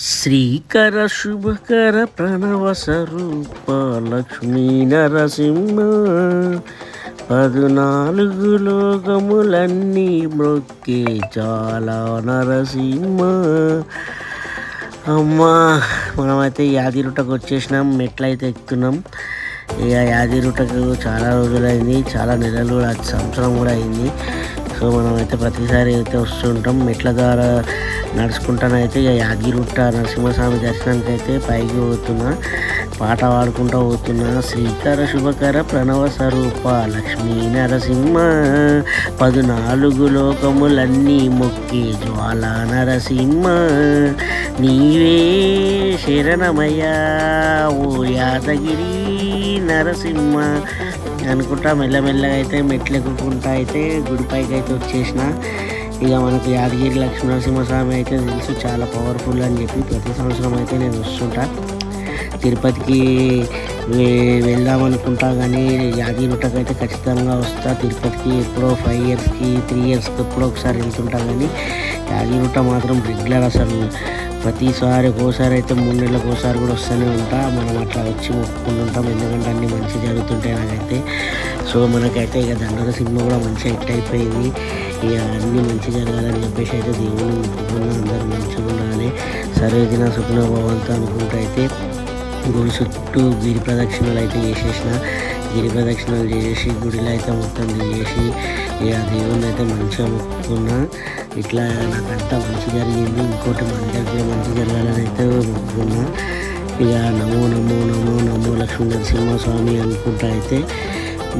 శ్రీకర శుభకర ప్రణవ స్వరూప లక్ష్మీ నరసింహ, పదునాలుగు లోకములన్నీ మ్రొక్కే చాలా నరసింహ. అమ్మా, మనమైతే యాదిరుటకు వచ్చేసినాం. మెట్లయితే ఎక్కుతున్నాం. ఇక యాదిరుటకు చాలా రోజులైంది, చాలా నెలలు కూడా, సంవత్సరం కూడా అయింది. సో మనమైతే ప్రతిసారి అయితే వస్తుంటాం. మెట్ల ద్వారా నడుచుకుంటానైతే ఇక యాదగిరిగుట్ట నరసింహస్వామి దర్శనానికి అయితే పైకి పోతున్నా. పాట పాడుకుంటూ పోతున్నా. శ్రీకర శుభకర ప్రణవ స్వరూప లక్ష్మీ నరసింహ, 14 లోకములన్నీ మొక్కి జ్వాల నరసింహ, నీవే శరణమయ్యా ఓ యాదగిరి నరసింహ అనుకుంటా మెల్లమెల్లగా అయితే మెట్లు ఎక్కుకుంటా అయితే గుడిపైకి అయితే వచ్చేసిన. ఇక మనకు యాదగిరి లక్ష్మీ నరసింహస్వామి అయితే తెలుసు, చాలా పవర్ఫుల్ అని చెప్పి ప్రతి సంవత్సరం అయితే నేను వస్తుంటా. తిరుపతికి వెళ్దామనుకుంటా, కానీ యాదగిరిగుట్టకు అయితే ఖచ్చితంగా వస్తా. తిరుపతికి ఎప్పుడో 5 ఇయర్స్కి 3 ఇయర్స్కి ఎప్పుడో ఒకసారి వెళ్తుంటా, కానీ యాదగిరిగుట్ట మాత్రం రెగ్యులర్. అసలు ప్రతిసారి ఒక్కోసారి అయితే 3 నెలలకు ఒకసారి కూడా వస్తూనే ఉంటా. మనం అట్లా వచ్చి మొక్కుకుంటుంటాం, ఎందుకంటే అన్నీ మంచి జరుగుతుంటాయి నాకైతే. సో మనకైతే ఇక దండోర సినిమా కూడా మంచిగా హిట్ అయిపోయింది. ఇక అన్నీ మంచి జరగాలని చెప్పేసి అయితే దేవుని మొక్కుకున్న, అందరూ మంచిగా ఉండాలి, సర్వేదిన సుఖన భవంతు అనుకుంటూ అయితే గుడి చుట్టూ గిరి ప్రదక్షిణలు అయితే చేసేసిన. గిరి ప్రదక్షిణలు చేసేసి గుడిలో అయితే మొత్తం తిరిగేసి ఇక దేవుని అయితే మంచిగా మొక్కుకున్నా. ఇట్లా నాకంతా మంచి జరిగింది. ఇంకోటి మన దగ్గర మంచి జరగాలని అయితే మొక్కుకున్నా. ఇక నమో నమో నమో నమో లక్ష్మీ నరసింహస్వామి అనుకుంటా అయితే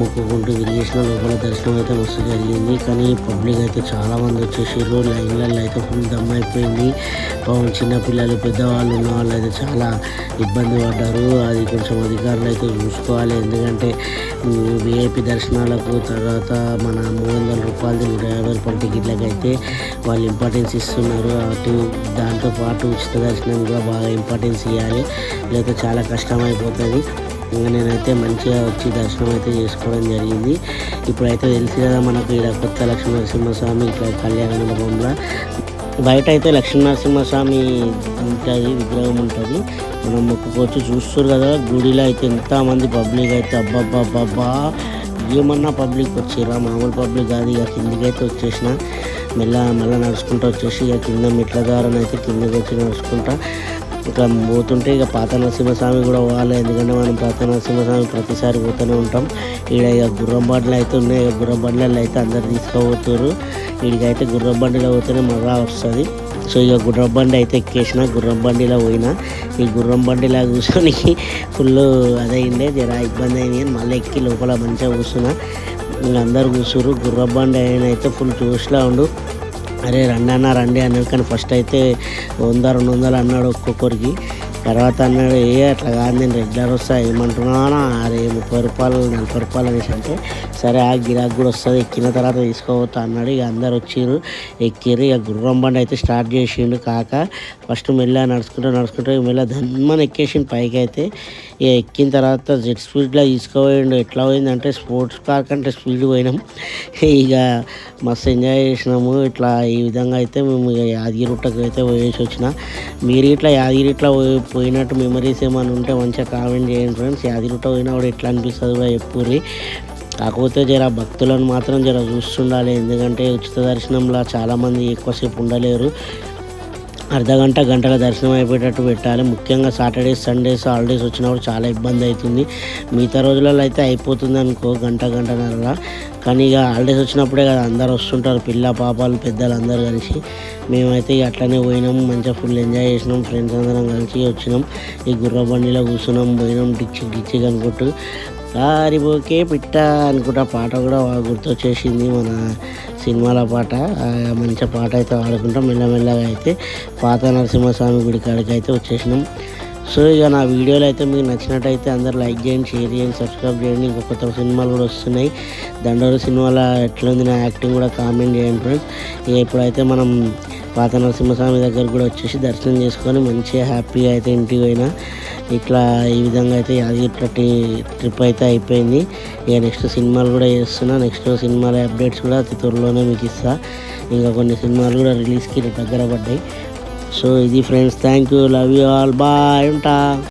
మొక్కుకుంటూ తిరిగేసిన. లోపల దర్శనం అయితే మస్తు జరిగింది, కానీ పబ్లిక్ అయితే చాలామంది వచ్చేసారు. లైన్లలో అయితే ఫుల్ దమ్ అయిపోయింది. చిన్నపిల్లలు, పెద్దవాళ్ళు ఉన్న వాళ్ళు అయితే చాలా ఇబ్బంది పడ్డారు. అది కొంచెం అధికారులు అయితే చూసుకోవాలి, ఎందుకంటే విఐపి దర్శనాలకు తర్వాత మన 300 రూపాయలు 150 రూపాయల టికెట్లకు అయితే వాళ్ళు ఇంపార్టెన్స్ ఇస్తున్నారు. అటు దాంతోపాటు ఉచిత దర్శనం కూడా బాగా ఇంపార్టెన్స్ ఇవ్వాలి, లేకపోతే చాలా కష్టమైపోతుంది. ఇంకా నేనైతే మంచిగా వచ్చి దర్శనం అయితే చేసుకోవడం జరిగింది. ఇప్పుడైతే తెలుసు కదా మనకు ఇక్కడ కొత్త లక్ష్మీ నరసింహస్వామి ఇట్లా కళ్యాణ మండపంలో బయట అయితే లక్ష్మీ నరసింహస్వామి ఉంటుంది, విగ్రహం ఉంటుంది, మనం మొక్కుకోవచ్చు. చూస్తారు కదా గుడిలో అయితే ఎంతమంది పబ్లిక్ అయితే, అబ్బాబ్బాబ్బా ఏమన్నా పబ్లిక్ వచ్చిరా, మామూలు పబ్లిక్ కాదు. ఇక కిందికి అయితే వచ్చేసిన, మళ్ళీ నడుచుకుంటూ వచ్చేసి ఇక కింద మెట్ల ద్వారా అయితే కిందకి వచ్చి నడుచుకుంటా ఇట్లా పోతుంటే ఇక పాత నరసింహస్వామి కూడా పోవాలి, ఎందుకంటే మనం పాత నరసింహస్వామి ప్రతిసారి పోతూనే ఉంటాం. ఈడ ఇక గుర్రం బండ్లు అయితే ఉన్నాయి. ఇక గుర్రం బండ్లలో అయితే అందరు తీసుకుపోతారు. వీడికైతే గుర్రం బండిలో పోతేనే మజా వస్తుంది. సో ఇక గుర్రం బండి అయితే ఎక్కేసిన, గుర్రం బండిలో పోయినా. ఈ గుర్రం బండిలా కూర్చొని ఫుల్ అదైందే, జర ఇబ్బంది అయింది. మళ్ళీ ఎక్కి లోపల మంచిగా కూర్చున్నా. ఇంకా అందరు కూర్చురు. గుర్రం బండి అయిన అయితే ఫుల్ జోష్లా ఉండు. అరే రండి అన్న రండి అన్నాడు, కానీ ఫస్ట్ అయితే 100-200 అన్నాడు ఒక్కొక్కరికి. తర్వాత అన్నాడు అట్లా కాదు, నేను రెగ్యులర్ వస్తా, ఏమంటున్నానా, అరే 30 రూపాయలు 40 రూపాయలు అనేసి అంటే సరే ఆ గిరాకు కూడా వస్తుంది, ఎక్కిన తర్వాత తీసుకోవద్దు అన్నాడు. ఇక అందరు వచ్చిర్రు, ఎక్కిర్రు. ఇక గుర్రం బండి అయితే స్టార్ట్ చేసిండు కాక. ఫస్ట్ మెల్ల నడుచుకుంటూ మెల్ల ధన్మని ఎక్కేసిండు పైకి అయితే. ఇక ఎక్కిన తర్వాత జెట్ స్పీడ్లో తీసుకుపోయిండు. ఎట్లా పోయిందంటే స్పోర్ట్స్ కార్ కంటే స్పీడ్ పోయినాం. ఇక మస్తు ఎంజాయ్ చేసినాము. ఇట్లా ఈ విధంగా అయితే మేము ఇక యాదగిరిగుట్టకు అయితే పోయేసి వచ్చిన. మీరు ఇట్లా యాదగిరిట్లా పోయినట్టు మెమరీస్ ఏమైనా ఉంటే మంచిగా కామెంట్ చేయండి ఫ్రెండ్స్. యాదగిరిగుట్ట పోయినా కూడా ఎట్లా అనిపిస్తుంది కూడా చెప్పుర్రి. కాకపోతే జర భక్తులను మాత్రం జర చూస్తుండాలి, ఎందుకంటే ఉచిత దర్శనంలో చాలామంది ఎక్కువసేపు ఉండలేరు. గంటల దర్శనం అయిపోయేటట్టు పెట్టాలి. ముఖ్యంగా సాటర్డేస్, సండేస్, హాలిడేస్ వచ్చినప్పుడు చాలా ఇబ్బంది అవుతుంది. మిగతా రోజులలో అయితే అయిపోతుంది అనుకో, గంటన్నర. కానీ ఇక హాలిడేస్ వచ్చినప్పుడే కదా అందరు వస్తుంటారు, పిల్ల పాపాలు పెద్దలు అందరు కలిసి. మేమైతే ఇక అట్లనే పోయినాం, మంచిగా ఫుల్ ఎంజాయ్ చేసినాం. ఫ్రెండ్స్ అందరం కలిసి వచ్చినాం. ఈ గుర్ర బండిలో కూర్చున్నాం, పోయినాం. డిచ్చి అనుకుంటూ కారిపోకే పిట్ట అనుకుంటా పాట కూడా గుర్తొచ్చేసింది, మన సినిమాల పాట. మంచి పాట అయితే పాడుకుంటాం. మెల్లమెల్లగా అయితే పాత నరసింహస్వామి గుడి కాడికి అయితే వచ్చేసినాం. సో ఇక నా వీడియోలు అయితే మీకు నచ్చినట్టయితే అందరూ లైక్ చేయండి, షేర్ చేయండి, సబ్స్క్రైబ్ చేయండి. ఇంకా కొత్త సినిమాలు కూడా వస్తున్నాయి. దండోరు సినిమాలో ఎట్లుంది నా యాక్టింగ్ కూడా కామెంట్ చేయండి ఫ్రెండ్స్. ఇక ఇప్పుడైతే మనం పాత నరసింహస్వామి దగ్గర కూడా వచ్చేసి దర్శనం చేసుకొని మంచిగా హ్యాపీగా అయితే ఇంటికి పోయినా. ఇట్లా ఈ విధంగా అయితే యాదగిరి ట్రిప్ అయితే అయిపోయింది. ఇక నెక్స్ట్ సినిమాలు కూడా చేస్తున్నా. నెక్స్ట్ సినిమాల అప్డేట్స్ కూడా అతి త్వరలోనే మీకు ఇస్తా. ఇంకా కొన్ని సినిమాలు కూడా రిలీజ్కి దగ్గర పడ్డాయి. సో ఇది friends, thank you, love you all, bye, ఉంటా.